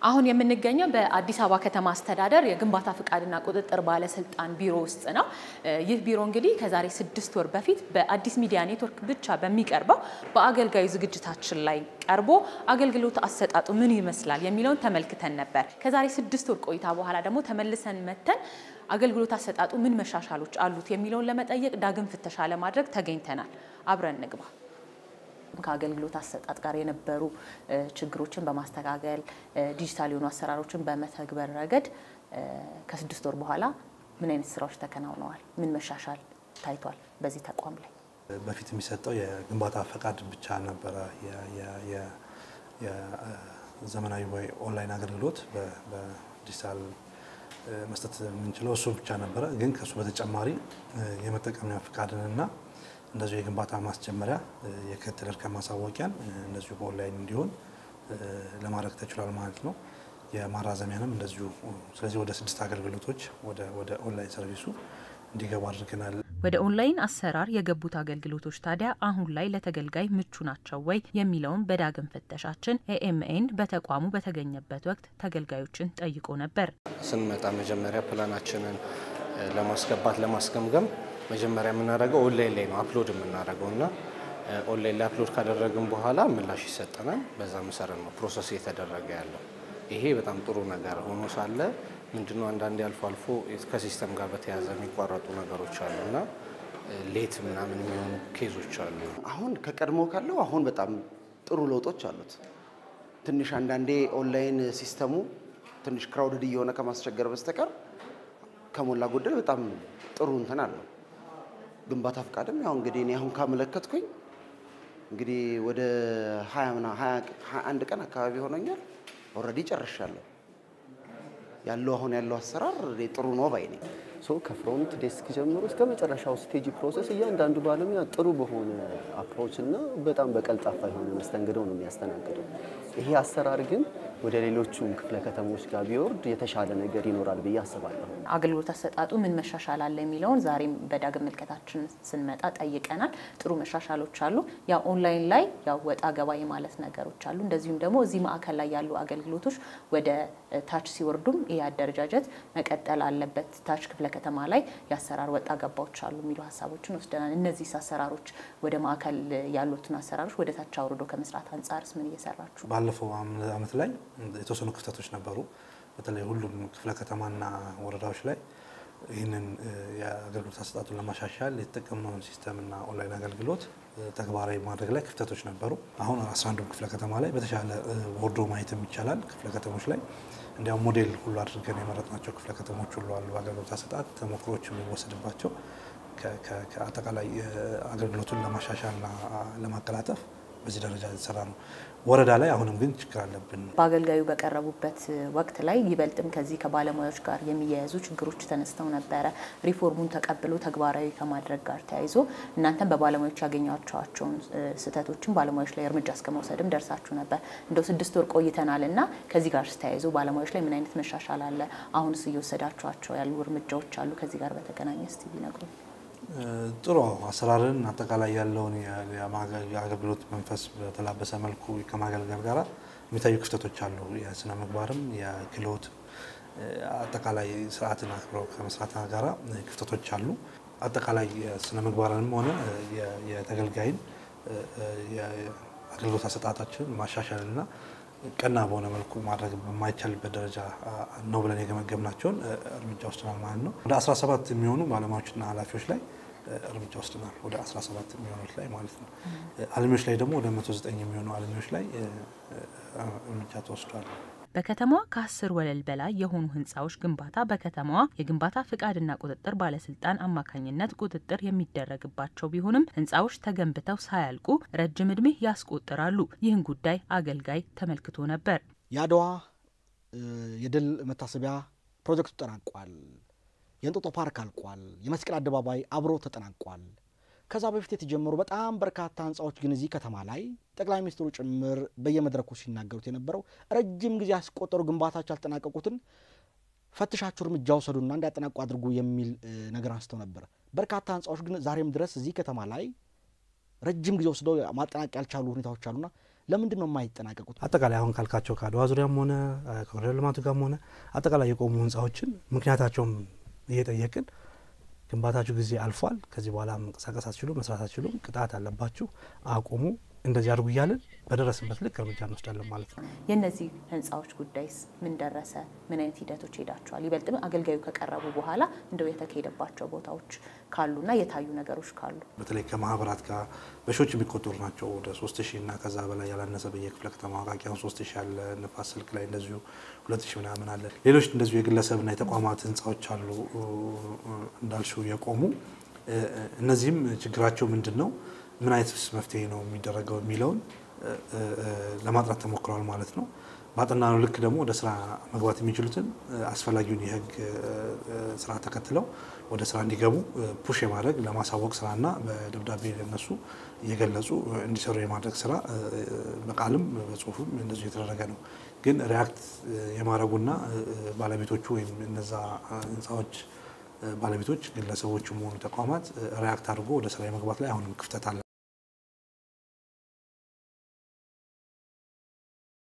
አሁን የምንገኘው በአዲስ አበባ ከተማ አስተዳደር የግንባታ ፍቃድና ቁጥጥር ባለስልጣን ቢሮ ውስጥ ነው። ይህ ቢሮ እንግዲህ ከዛሬ 6 ወር በፊት በአዲስ ሚዲያ ኔትወርክ ብቻ በሚቀርበው በአገልጋዩ ዝግጅታችን ላይ ቀርቦ አገልግሎት አሰጣጡ ምን ይመስላል የሚለውን ተመልክተን ነበር። ከዛሬ 6 ወር ቆይታ በኋላ ደግሞ ተመልሰን መተን አገልግሎት አሰጣጡ ምን መሻሻሎች አሉት የሚለውን ለመጠየቅ ዳግም ፍተሻ ለማድረግ ተገኝተናል። አብረን እንግባ። ከአገልግሎት አሰጣጥ ጋር የነበሩ ችግሮችን በማስተካከል ዲጂታል የሆኑ አሰራሮችን በመተግበር ረገድ ከ6 ወር በኋላ ምን አይነት ስራዎች ተከናውነዋል? ምን መሻሻል ታይቷል በዚህ ተቋም ላይ? በፊት የሚሰጠው የግንባታ ፈቃድ ብቻ ነበር። የዘመናዊ ወይ ኦንላይን አገልግሎት በዲጂታል መስጠት የምንችለው እሱ ብቻ ነበር። ግን ከሱ በተጨማሪ የመጠቀሚያ ፈቃድንና እንደዚሁ የግንባታ ማስጀመሪያ የክትትል ከማሳወቂያን እንደዚሁ በኦንላይን እንዲሆን ለማድረግ ተችሏል ማለት ነው። የማራዘሚያንም እንደዚሁ ስለዚህ ወደ 6 አገልግሎቶች ወደ ኦንላይን ሰርቪሱ እንዲገቡ አድርገናል። ወደ ኦንላይን አሰራር የገቡት አገልግሎቶች ታዲያ አሁን ላይ ለተገልጋይ ምቹ ናቸው ወይ የሚለውን በዳግም ፍተሻችን ኤኤምኤን በተቋሙ በተገኘበት ወቅት ተገልጋዮችን ጠይቆ ነበር። ስንመጣ መጀመሪያ ፕላናችንን ለማስገምገም መጀመሪያ የምናደርገው ኦንላይን ላይ ነው አፕሎድ የምናደርገውና ኦንላይን ላይ አፕሎድ ካደረግን በኋላ ምላሽ ይሰጠናል። በዛ መሰረት ነው ፕሮሰስ እየተደረገ ያለው። ይሄ በጣም ጥሩ ነገር ሆኖ ሳለ ምንድነው አንዳንዴ አልፎ ከሲስተም ጋር በተያያዘ የሚቋረጡ ነገሮች አሉና ሌት ምናምን የሚሆኑ ኬዞች አሉ። አሁን ከቀድሞ ካለው አሁን በጣም ጥሩ ለውጦች አሉት። ትንሽ አንዳንዴ ኦንላይን ሲስተሙ ትንሽ ክራውድድ እየሆነ ከማስቸገር በስተቀር ከሞላ ጎደል በጣም ጥሩ እንትን አለው። ግንባታ ፈቃድም ያው እንግዲህ እኔ አሁን ካመለከትኩኝ እንግዲህ ወደ 21 ቀን አካባቢ ሆነኛል። ኦሬዲ ጨርሻለሁ። አሁን ያለው አሰራር ጥሩ ነው ባይ ነኝ። ከፍሮንት ዴስክ ጀምሮ እስከ መጨረሻው ስቴጅ ፕሮሰስ እያንዳንዱ ባለሙያ ጥሩ በሆነ አፕሮች እና በጣም በቀልጣፋ የሆነ መስተንግዶ ነው የሚያስተናግደው። ይሄ አሰራር ግን ወደ ሌሎቹ ክፍለ ከተሞች ጋር ቢወርድ የተሻለ ነገር ይኖራል ብዬ አስባለሁ። አገልግሎት አሰጣጡ ምን መሻሻል አለ የሚለውን ዛሬም በዳግም መልከታችን ስንመጣ ጠይቀናል። ጥሩ መሻሻሎች አሉ። ያው ኦንላይን ላይ ያው ወጣ ገባ የማለት ነገሮች አሉ። እንደዚሁም ደግሞ እዚህ ማዕከል ላይ ያሉ አገልግሎቶች ወደ ታች ሲወርዱም ይሄ አደረጃጀት መቀጠል አለበት። ታች ክፍለ ከተማ ላይ ያሰራር ወጣ ገባዎች አሉ የሚሉ ሀሳቦችን ወስደናል። እነዚህ አሰራሮች ወደ ማዕከል ያሉትን አሰራሮች ወደ ታች አውርዶ ከመስራት አንፃርስ ምን እየሰራችሁ? ባለፈው አመት ላይ የተወሰኑ ክፍተቶች ነበሩ። በተለይ ሁሉም ክፍለ ከተማና ወረዳዎች ላይ ይህንን የአገልግሎት አሰጣጡን ለማሻሻል የተጠቀምነውን ሲስተምና ኦንላይን አገልግሎት ተግባራዊ ማድረግ ላይ ክፍተቶች ነበሩ። አሁን 11 ክፍለ ከተማ ላይ በተሻለ ወርዶ ማየት ይቻላል። ክፍለ ከተሞች ላይ እንዲያው ሞዴል ሁሉ አድርገን የመረጥናቸው ክፍለ ከተሞች ሁሉ አሉ። በአገልግሎት አሰጣጥ ተሞክሮች የሚወሰድባቸው ከአጠቃላይ አገልግሎቱን ለማሻሻልና ለማቀላጠፍ በዚህ ደረጃ የተሰራ ነው። ወረዳ ላይ አሁንም ግን ችግር አለብን። በአገልጋዩ በቀረቡበት ወቅት ላይ ይበልጥም ከዚህ ከባለሙያዎች ጋር የሚያያዙ ችግሮች ተነስተው ነበረ። ሪፎርሙን ተቀብሎ ተግባራዊ ከማድረግ ጋር ተያይዞ እናንተም በባለሙያዎች ያገኛቸዋቸውን ስህተቶችን ባለሙያዎች ላይ እርምጃ እስከመውሰድም ደርሳችሁ ነበር። እንደው 6 ወር ቆይተናልና ከዚህ ጋር ተያይዞ ባለሙያዎች ላይ ምን አይነት መሻሻል አለ? አሁንስ እየወሰዳችኋቸው ያሉ እርምጃዎች አሉ? ከዚህ ጋር በተገናኘ እስቲ ቢነግሩ። ጥሩ አሰራርን አጠቃላይ ያለውን የአገልግሎት መንፈስ በተላበሰ መልኩ ከማገልገል ጋር የሚታዩ ክፍተቶች አሉ። የስነ ምግባርም የክህሎት አጠቃላይ ስርዓትን አክብረው ከመስራት ጋር ክፍተቶች አሉ። አጠቃላይ የስነ ምግባርንም ሆነ የተገልጋይን የአገልግሎት አሰጣጣችን ማሻሻልና ቀና በሆነ መልኩ ማድረግ በማይቻልበት ደረጃ ነው ብለን የገመገምናቸውን እርምጃ ወስደናል ማለት ነው። ወደ 17 የሚሆኑ ባለሙያዎችና ኃላፊዎች ላይ እርምጃ ወስደናል። ወደ 17 የሚሆኑት ላይ ማለት ነው። አልሚዎች ላይ ደግሞ ወደ 109 የሚሆኑ አልሚዎች ላይ እርምጃ ተወስዷል። በከተማዋ ከ10 ወለል በላይ የሆኑ ህንጻዎች ግንባታ በከተማዋ የግንባታ ፍቃድና ቁጥጥር ባለስልጣን አማካኝነት ቁጥጥር የሚደረግባቸው ቢሆንም ህንጻዎች ተገንብተው ሳያልቁ ረጅም እድሜ ያስቆጥራሉ። ይህን ጉዳይ አገልጋይ ተመልክቶ ነበር። የአድዋ የድል መታሰቢያ ፕሮጀክቱ ተጠናቋል። የእንጦጦ ፓርክ አልቋል። የመስቀል አደባባይ አብሮ ተጠናቋል። ከዛ በፊት የተጀመሩ በጣም በርካታ ህንጻዎች ግን እዚህ ከተማ ላይ ጠቅላይ ሚኒስትሩ ጭምር በየመድረኩ ሲናገሩት የነበረው ረጅም ጊዜ ያስቆጠሩ ግንባታቸው ያልተጠናቀቁትን ፈትሻችሁ እርምጃ ወሰዱና እንዲያጠናቁ አድርጉ የሚል ነገር አንስተው ነበር። በርካታ ህንጻዎች ግን ዛሬም ድረስ እዚህ ከተማ ላይ ረጅም ጊዜ ወስደው ማጠናቀቅ ያልቻሉ ሁኔታዎች አሉና ለምንድን ነው የማይጠናቀቁት? አጠቃላይ አሁን ካልካቸው ከአድዋ ዙሪያም ሆነ ከኮሪደር ልማቱ ጋርም ሆነ አጠቃላይ የቆሙ ህንፃዎችን ምክንያታቸውም እየጠየቅን ግንባታችሁ ጊዜ አልፏል፣ ከዚህ በኋላ መንቀሳቀስ አትችሉም፣ መስራት አትችሉም፣ ቅጣት አለባችሁ፣ አቁሙ፣ እንደዚህ አድርጉ እያልን በደረስንበት ልክ እርምጃ እንወስዳለን ማለት ነው። የእነዚህ ህንፃዎች ጉዳይስ ምን ደረሰ? ምን አይነት ሂደቶች ሄዳቸዋል? ይበልጥም አገልጋዩ ከቀረቡ በኋላ እንደው የተካሄደባቸው ቦታዎች ካሉና የታዩ ነገሮች ካሉ በተለይ ከማህበራት ጋር በሺዎች የሚቆጠሩ ናቸው። ወደ 3000 እና ከዛ በላይ ያላነሰ በየክፍለ ከተማው አቃቂያው 3000 አለ። ንፋስ ስልክ ላይ እንደዚሁ 2000 ምናምን አለ። ሌሎች እንደዚሁ የግለሰብና የተቋማት ህንፃዎች አሉ እንዳልሽው የቆሙ። እነዚህም ችግራቸው ምንድነው፣ ምን አይነት መፍትሄ ነው የሚደረገው የሚለውን ለማጥራት ተሞክሯል ማለት ነው። ባጠናነው ልክ ደግሞ ወደ ስራ መግባት የሚችሉትን አስፈላጊውን የህግ ስራ ተከትለው ወደ ስራ እንዲገቡ ፑሽ የማድረግ ለማሳወቅ ስራና በደብዳቤ ለነሱ እየገለጹ እንዲሰሩ የማድረግ ስራ በቃልም በጽሁፍም እንደዚህ የተደረገ ነው። ግን ሪአክት የማድረጉና ባለቤቶቹ ወይም እነዛ ህንፃዎች ባለቤቶች ግለሰቦችም ሆኑ ተቋማት ሪአክት አድርጎ ወደ ስራ የመግባት ላይ አሁንም ክፍተት አለ።